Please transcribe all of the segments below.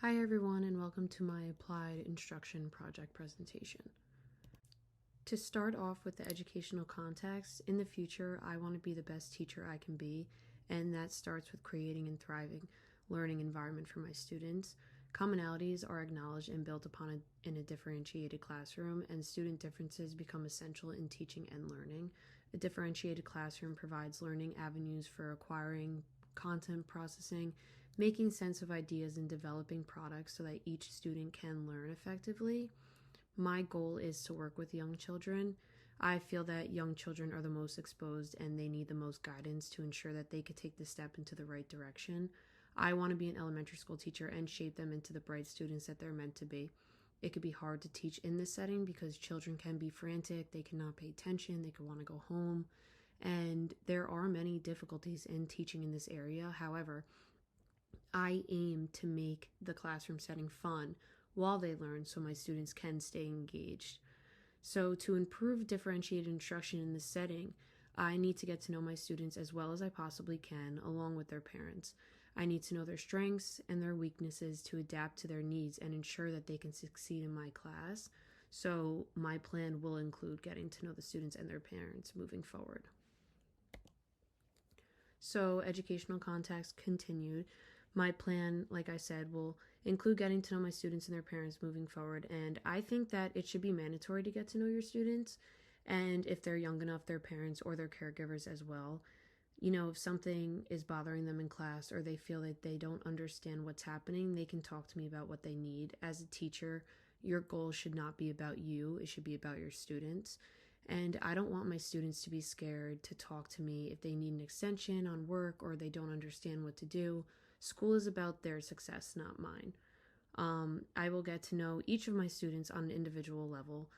Hi everyone, and welcome to my Applied Instruction project presentation. To start off with the educational context, in the future I want to be the best teacher I can be, and that starts with creating and thriving learning environment for my students. Commonalities are acknowledged and built upon in a differentiated classroom, and student differences become essential in teaching and learning. A differentiated classroom provides learning avenues for acquiring, content processing, making sense of ideas, and developing products so that each student can learn effectively. My goal is to work with young children. I feel that young children are the most exposed and they need the most guidance to ensure that they could take the step into the right direction. I want to be an elementary school teacher and shape them into the bright students that they're meant to be. It could be hard to teach in this setting because children can be frantic, they cannot pay attention, they could want to go home, and there are many difficulties in teaching in this area. However, I aim to make the classroom setting fun while they learn so my students can stay engaged. So to improve differentiated instruction in this setting, I need to get to know my students as well as I possibly can, along with their parents. I need to know their strengths and their weaknesses to adapt to their needs and ensure that they can succeed in my class. So my plan will include getting to know the students and their parents moving forward. So educational context continued. My plan, like I said, will include getting to know my students and their parents moving forward. And I think that it should be mandatory to get to know your students. And if they're young enough, their parents or their caregivers as well. You know, if something is bothering them in class or they feel that they don't understand what's happening, they can talk to me about what they need. As a teacher, your goal should not be about you, it should be about your students. And I don't want my students to be scared to talk to me if they need an extension on work or they don't understand what to do. School is about their success, not mine. I will get to know each of my students on an individual level.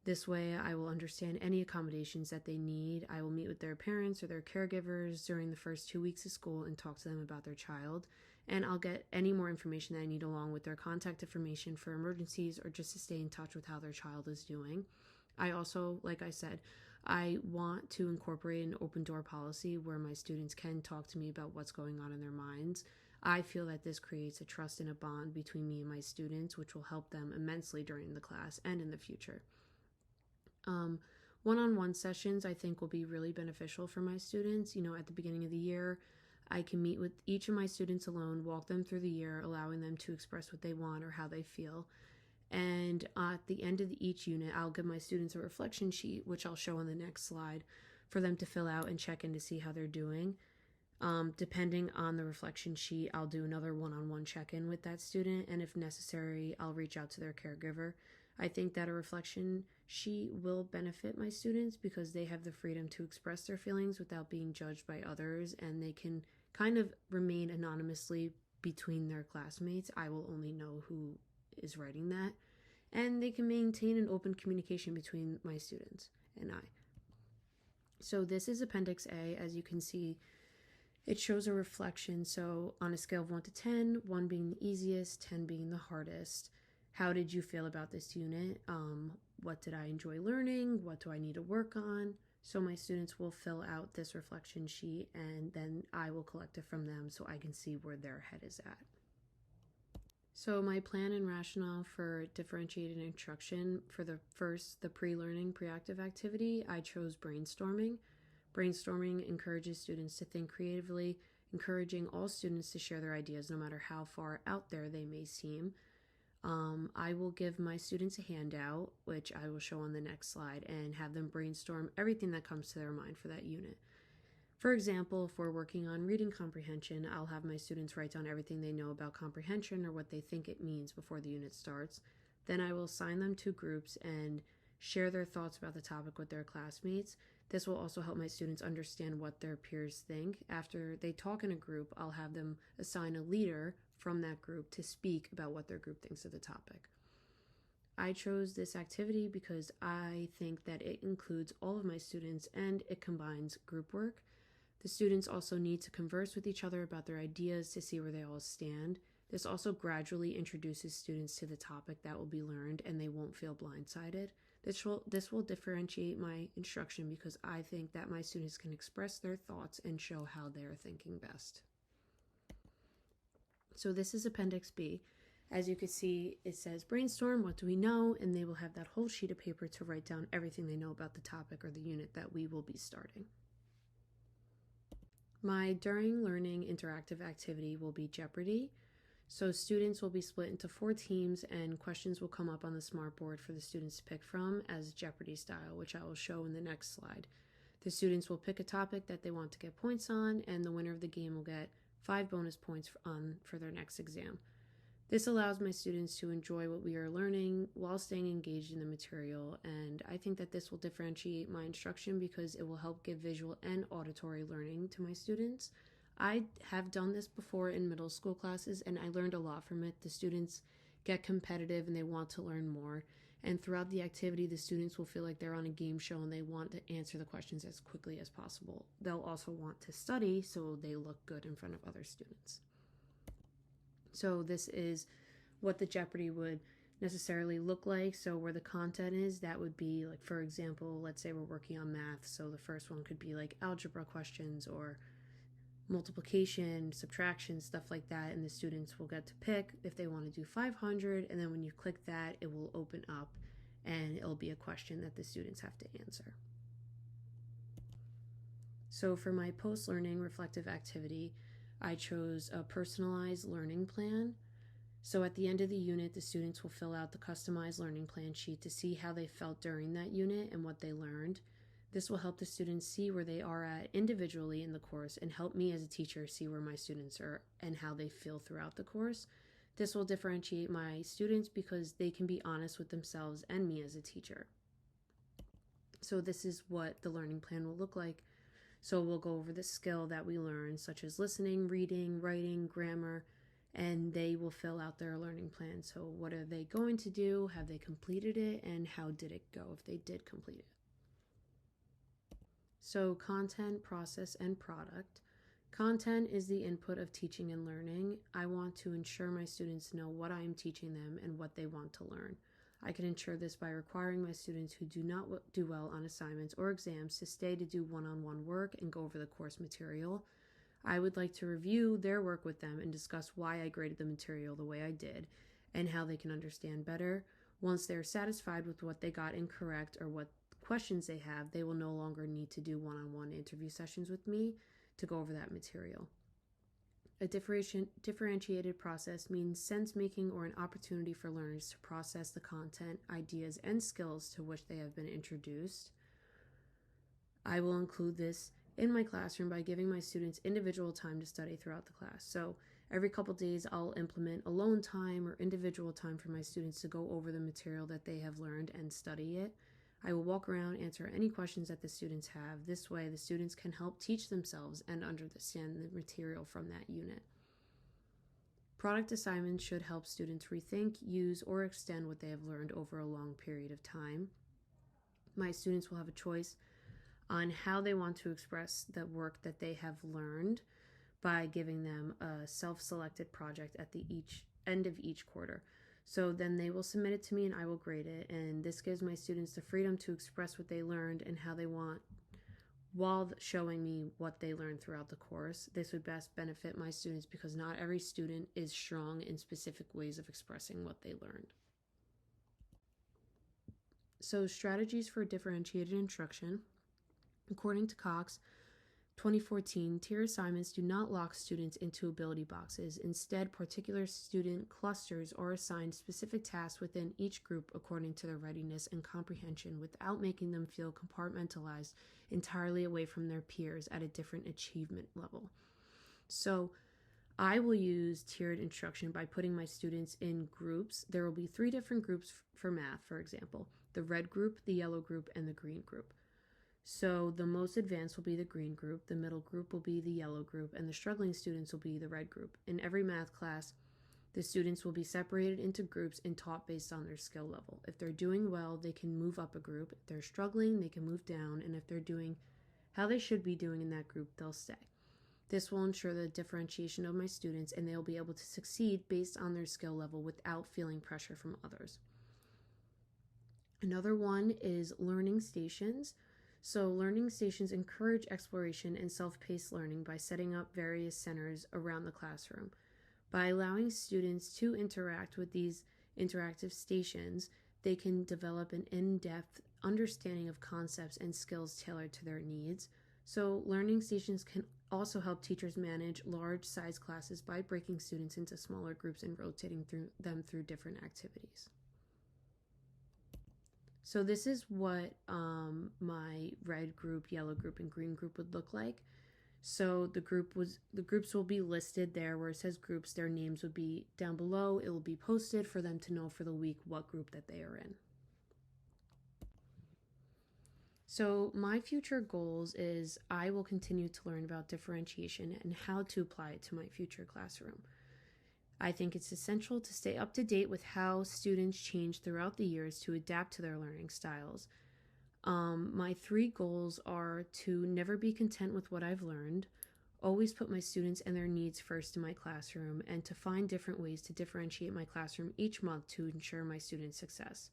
This way, I will understand any accommodations that they need. I will meet with their parents or their caregivers during the first 2 weeks of school and talk to them about their child. And I'll get any more information that I need along with their contact information for emergencies or just to stay in touch with how their child is doing. I also, like I said, I want to incorporate an open door policy where my students can talk to me about what's going on in their minds. I feel that this creates a trust and a bond between me and my students, which will help them immensely during the class and in the future. One-on-one sessions I think will be really beneficial for my students. You know, at the beginning of the year, I can meet with each of my students alone, walk them through the year, allowing them to express what they want or how they feel. And at the end of each unit, I'll give my students a reflection sheet, which I'll show on the next slide, for them to fill out and check in to see how they're doing. Depending on the reflection sheet, I'll do another one-on-one check-in with that student, and if necessary, I'll reach out to their caregiver. I think that a reflection sheet will benefit my students because they have the freedom to express their feelings without being judged by others, and they can kind of remain anonymously between their classmates. I will only know who is writing that, and they can maintain an open communication between my students and I. So this is Appendix A. As you can see, it shows a reflection. So on a scale of 1 to 10, 1 being the easiest, 10 being the hardest. How did you feel about this unit? What did I enjoy learning? What do I need to work on? So my students will fill out this reflection sheet, and then I will collect it from them so I can see where their head is at. So my plan and rationale for differentiated instruction for the pre-learning, pre-active activity, I chose brainstorming. Brainstorming encourages students to think creatively, encouraging all students to share their ideas no matter how far out there they may seem. I will give my students a handout, which I will show on the next slide, and have them brainstorm everything that comes to their mind for that unit. For example, if we're working on reading comprehension, I'll have my students write down everything they know about comprehension or what they think it means before the unit starts. Then I will assign them to groups and share their thoughts about the topic with their classmates. This will also help my students understand what their peers think. After they talk in a group, I'll have them assign a leader from that group to speak about what their group thinks of the topic. I chose this activity because I think that it includes all of my students and it combines group work. The students also need to converse with each other about their ideas to see where they all stand. This also gradually introduces students to the topic that will be learned and they won't feel blindsided. This will differentiate my instruction because I think that my students can express their thoughts and show how they're thinking best. So this is Appendix B. As you can see, it says brainstorm, what do we know? And they will have that whole sheet of paper to write down everything they know about the topic or the unit that we will be starting. My during learning interactive activity will be Jeopardy! So students will be split into 4 teams and questions will come up on the smartboard for the students to pick from as Jeopardy! Style, which I will show in the next slide. The students will pick a topic that they want to get points on, and the winner of the game will get 5 bonus points for their next exam. This allows my students to enjoy what we are learning while staying engaged in the material, and I think that this will differentiate my instruction because it will help give visual and auditory learning to my students. I have done this before in middle school classes, and I learned a lot from it. The students get competitive and they want to learn more, and throughout the activity, the students will feel like they're on a game show and they want to answer the questions as quickly as possible. They'll also want to study so they look good in front of other students. So this is what the Jeopardy! Would necessarily look like. So where the content is, that would be like, for example, let's say we're working on math. So the first one could be like algebra questions or multiplication, subtraction, stuff like that. And the students will get to pick if they want to do 500. And then when you click that, it will open up and it'll be a question that the students have to answer. So for my post-learning reflective activity, I chose a personalized learning plan. So at the end of the unit, the students will fill out the customized learning plan sheet to see how they felt during that unit and what they learned. This will help the students see where they are at individually in the course and help me as a teacher see where my students are and how they feel throughout the course. This will differentiate my students because they can be honest with themselves and me as a teacher. So this is what the learning plan will look like. So we'll go over the skill that we learned, such as listening, reading, writing, grammar, and they will fill out their learning plan. So what are they going to do? Have they completed it? And how did it go if they did complete it? So content, process, and product. Content is the input of teaching and learning. I want to ensure my students know what I am teaching them and what they want to learn. I can ensure this by requiring my students who do not do well on assignments or exams to stay to do one-on-one work and go over the course material. I would like to review their work with them and discuss why I graded the material the way I did and how they can understand better. Once they're satisfied with what they got incorrect or what questions they have, they will no longer need to do one-on-one interview sessions with me to go over that material. A differentiated process means sense-making or an opportunity for learners to process the content, ideas, and skills to which they have been introduced. I will include this in my classroom by giving my students individual time to study throughout the class. So every couple days, I'll implement alone time or individual time for my students to go over the material that they have learned and study it. I will walk around, answer any questions that the students have. This way, the students can help teach themselves and understand the material from that unit. Product assignments should help students rethink, use, or extend what they have learned over a long period of time. My students will have a choice on how they want to express the work that they have learned by giving them a self-selected project at the end of each quarter. So then they will submit it to me and I will grade it, and this gives my students the freedom to express what they learned and how they want while showing me what they learned throughout the course. This would best benefit my students because not every student is strong in specific ways of expressing what they learned. So strategies for differentiated instruction. According to Cox, 2014, tier assignments do not lock students into ability boxes. Instead, particular student clusters are assigned specific tasks within each group according to their readiness and comprehension without making them feel compartmentalized entirely away from their peers at a different achievement level. So I will use tiered instruction by putting my students in groups. There will be 3 different groups for math, for example, the red group, the yellow group, and the green group. So the most advanced will be the green group, the middle group will be the yellow group, and the struggling students will be the red group. In every math class, the students will be separated into groups and taught based on their skill level. If they're doing well, they can move up a group. If they're struggling, they can move down. And if they're doing how they should be doing in that group, they'll stay. This will ensure the differentiation of my students, and they'll be able to succeed based on their skill level without feeling pressure from others. Another one is learning stations. So learning stations encourage exploration and self-paced learning by setting up various centers around the classroom. By allowing students to interact with these interactive stations, they can develop an in-depth understanding of concepts and skills tailored to their needs. So learning stations can also help teachers manage large size classes by breaking students into smaller groups and rotating through different activities. So this is what my red group, yellow group, and green group would look like. So the groups will be listed there where it says groups. Their names would be down below. It will be posted for them to know for the week what group that they are in. So my future goals is I will continue to learn about differentiation and how to apply it to my future classroom. I think it's essential to stay up to date with how students change throughout the years to adapt to their learning styles. My 3 goals are to never be content with what I've learned, always put my students and their needs first in my classroom, and to find different ways to differentiate my classroom each month to ensure my students' success.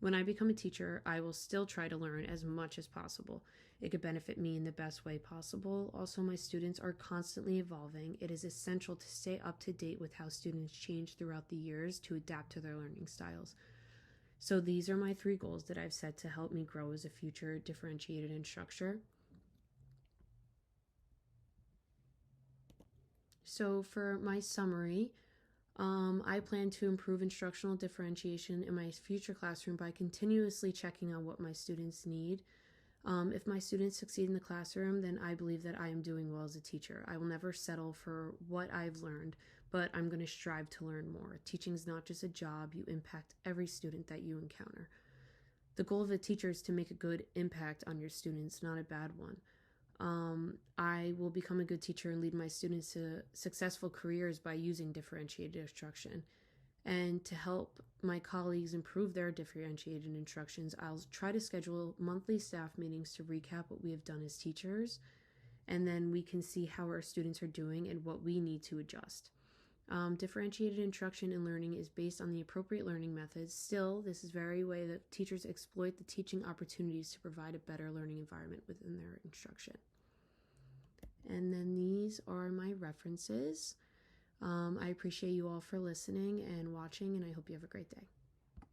When I become a teacher, I will still try to learn as much as possible. It could benefit me in the best way possible. Also, my students are constantly evolving. It is essential to stay up to date with how students change throughout the years to adapt to their learning styles. So these are my 3 goals that I've set to help me grow as a future differentiated instructor. So for my summary, I plan to improve instructional differentiation in my future classroom by continuously checking on what my students need. If my students succeed in the classroom, then I believe that I am doing well as a teacher. I will never settle for what I've learned, but I'm going to strive to learn more. Teaching is not just a job, you impact every student that you encounter. The goal of a teacher is to make a good impact on your students, not a bad one. I will become a good teacher and lead my students to successful careers by using differentiated instruction. And to help my colleagues improve their differentiated instructions, I'll try to schedule monthly staff meetings to recap what we have done as teachers, and then we can see how our students are doing and what we need to adjust. Differentiated instruction and learning is based on the appropriate learning methods. Still, this is very way that teachers exploit the teaching opportunities to provide a better learning environment within their instruction. And then these are my references. I appreciate you all for listening and watching, and I hope you have a great day.